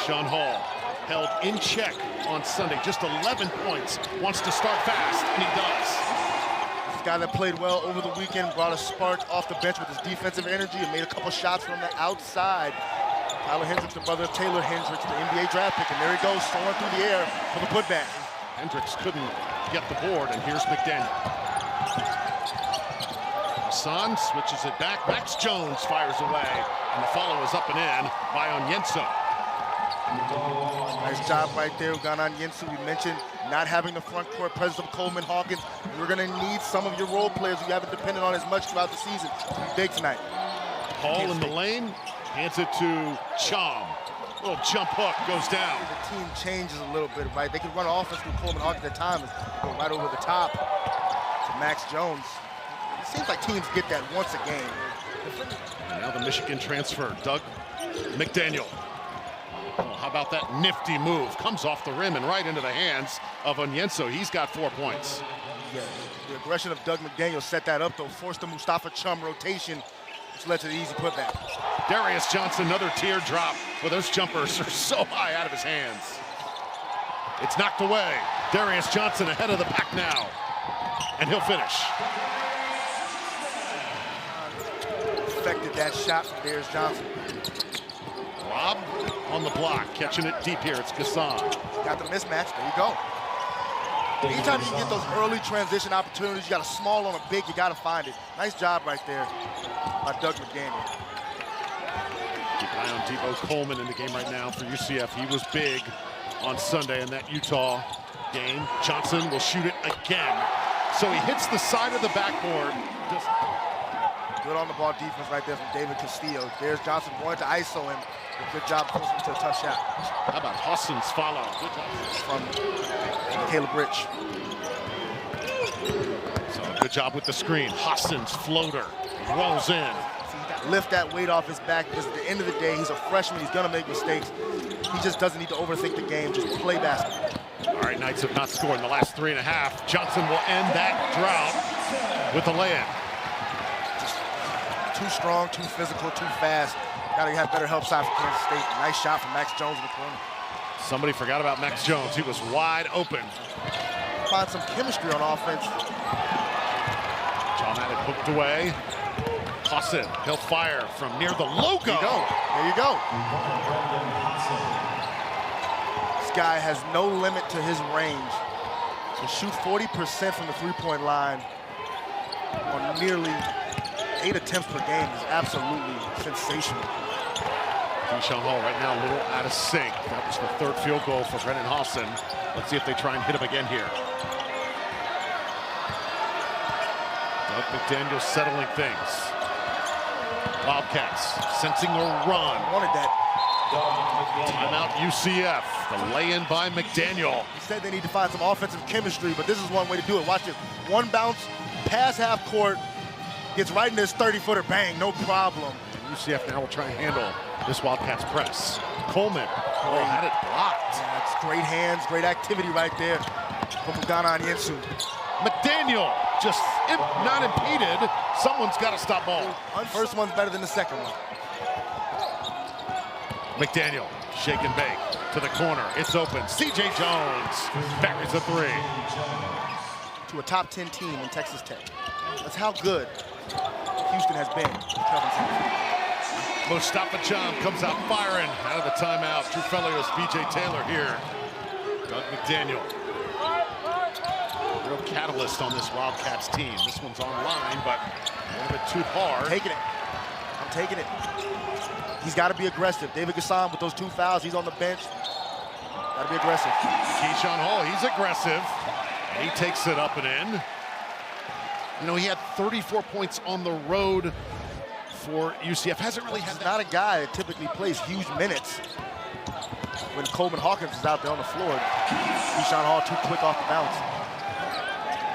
Keyshawn Hall held in check on Sunday, just 11 points, wants to start fast, and he does. This guy that played well over the weekend, brought a spark off the bench with his defensive energy and made a couple shots from the outside. Tyler Hendricks, the brother of Taylor Hendricks, the NBA draft pick, and there he goes, soaring through the air for the putback. Hendricks couldn't get the board, and here's McDaniel. Hassan switches it back. Max Jones fires away, and the follow is up and in by Onyenso. Nice job right there, Onyenso. We mentioned not having the front court presence of Coleman Hawkins. You're going to need some of your role players who you haven't depended on as much throughout the season to be big tonight. Hall in the lane, hands it to Chom. Little jump hook goes down. The team changes a little bit, right? They can run offense through Coleman Hawkins at times, go right over the top to Max Jones. It seems like teams get that once a game. And now the Michigan transfer, Doug McDaniel. Oh, how about that nifty move? Comes off the rim and right into the hands of Onyenso. He's got 4 points. Yeah, the aggression of Doug McDaniel set that up, though, forced the Moustapha Thiam rotation, which led to the easy putback. Darius Johnson, another teardrop. Well, those jumpers are so high out of his hands. It's knocked away. Darius Johnson ahead of the pack now. And he'll finish. Affected that shot from Darius Johnson. Rob on the block, catching it deep here. It's Gassan. Got the mismatch. There you go. Anytime you can get those early transition opportunities, you got a small on a big, you got to find it. Nice job right there by Doug McDaniel. Keep an eye on Debo Coleman in the game right now for UCF. He was big on Sunday in that Utah game. Johnson will shoot it again. So he hits the side of the backboard. Good on the ball defense right there from David Castillo. There's Johnson going to ISO him. Good job forcing him to a tough shot. How about Hassan's follow? Good from Caleb Rich. So good job with the screen. Hassan's floater rolls in. Lift that weight off his back because at the end of the day, he's a freshman. He's going to make mistakes. He just doesn't need to overthink the game. Just play basketball. All right, Knights have not scored in the last 3.5. Johnson will end that drought with a lay-in. Too strong, too physical, too fast. Got to have better help side for Kansas State. Nice shot from Max Jones in the corner. Somebody forgot about Max Jones. He was wide open. Find some chemistry on offense. John had it hooked away. Hassan, he'll fire from near the logo. There you go. There you go. This guy has no limit to his range. To shoot 40% from the three-point line on nearly 8 attempts per game is absolutely sensational. Keyshawn Hall right now a little out of sync. That was the 3rd field goal for Brennan Hassan. Let's see if they try and hit him again here. Doug McDaniel settling things. Wildcats sensing a run. Wanted that. Timeout UCF. The lay-in by McDaniel. He said they need to find some offensive chemistry, but this is one way to do it. Watch this. One bounce, pass half court, gets right in this 30-footer, bang, no problem. And UCF now will try and handle this Wildcats press. Coleman, oh, had it blocked. Yeah, it's great hands, great activity right there from Onyenso. McDaniel just not impeded. Someone's got to stop ball. First one's better than the second one. McDaniel, shake and bake to the corner. It's open. C.J. Jones buries a 3. To a top 10 team in Texas Tech. That's how good Houston has been. Moustapha Thiam comes out firing out of the timeout. Drew Felios, B.J. Taylor here. Doug McDaniel. Real catalyst on this Wildcats team. This one's online, but a little bit too hard. I'm taking it. I'm taking it. He's got to be aggressive. David Gassan with those 2 fouls. He's on the bench. Got to be aggressive. Keyshawn Hall, he's aggressive. He takes it up and in. You know, he had 34 points on the road for UCF. Hasn't really had that. Not a guy that typically plays huge minutes when Coleman Hawkins is out there on the floor. Keyshawn Hall too quick off the bounce.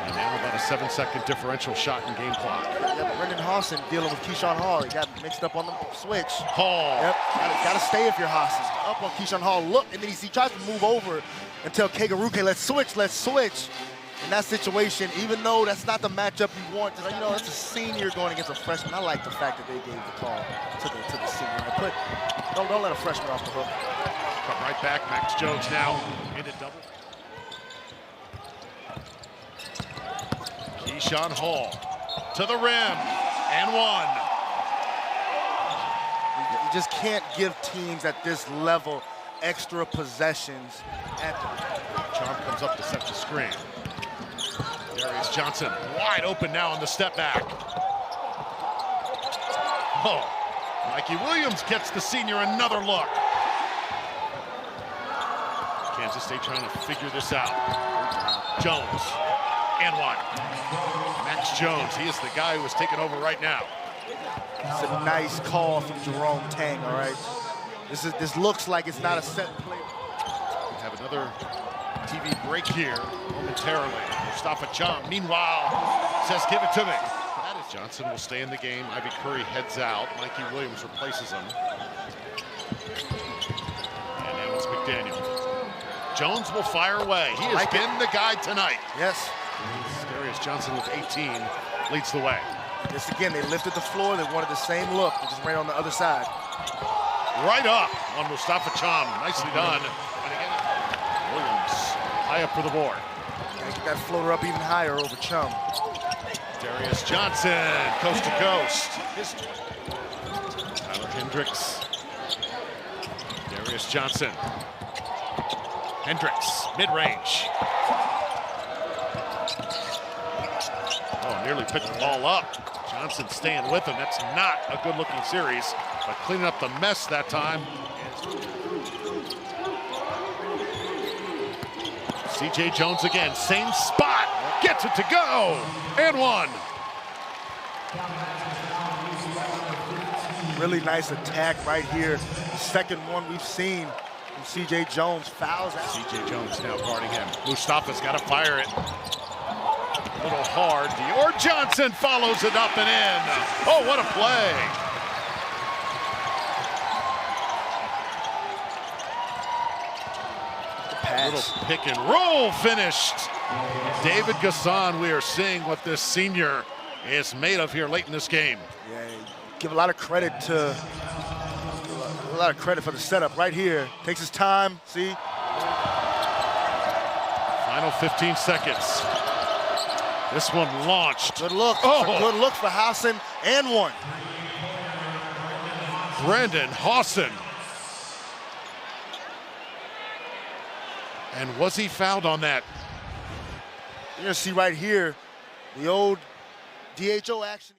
And now about a 7-second differential shot in game clock. Yeah, Brendan Hassan dealing with Keyshawn Hall. He got mixed up on the switch. Hall. Yep, got to stay if you're Hassan. Up on Keyshawn Hall, look, and then he tries to move over and tell Kegaruke, let's switch, let's switch. In that situation, even though that's not the matchup you want, you know, that's a senior going against a freshman. I like the fact that they gave the call to the senior. Don't let a freshman off the hook. Come right back. Max Jones now into double. Keyshawn Hall to the rim and one. You just can't give teams at this level extra possessions. Charm comes up to set the screen. Darius Johnson wide open now on the step back. Oh, Mikey Williams gets the senior another look. Kansas State trying to figure this out. Jones and one. Max Jones, he is the guy who is taking over right now. It's a nice call from Jerome Tang, all right? This looks like it's not a set play. We have another TV break here momentarily. Moustapha Thiam, meanwhile, says, give it to me. That is Johnson will stay in the game. Ivy Curry heads out. Mikey Williams replaces him. And now it's McDaniel. Jones will fire away. He has been the guy tonight. Yes. Darius Johnson with 18 leads the way. Just again, they lifted the floor. They wanted the same look. They just ran on the other side. Right up on Moustapha Thiam. Nicely done. And again, Williams high up for the board. Get that floater up even higher over Chum. Darius Johnson, coast to coast. Tyler Hendricks. Darius Johnson. Hendricks, mid-range. Oh, nearly picked the ball up. Johnson staying with him. That's not a good-looking series, but cleaning up the mess that time. C.J. Jones again, same spot, gets it to go, and one. Really nice attack right here. The second one we've seen from C.J. Jones. Fouls out. C.J. Jones now guarding him. Moustapha's got to fire it. A little hard. Dior Johnson follows it up and in. Oh, what a play. Little pick and roll finished. David Gasson, we are seeing what this senior is made of here late in this game. Yeah, give a lot of credit for the setup right here. Takes his time, see? Final 15 seconds. This one launched. Good look. Oh. Good look for Hassan and one. Brendan Hawson. And was he fouled on that? You're gonna see right here the old DHO action.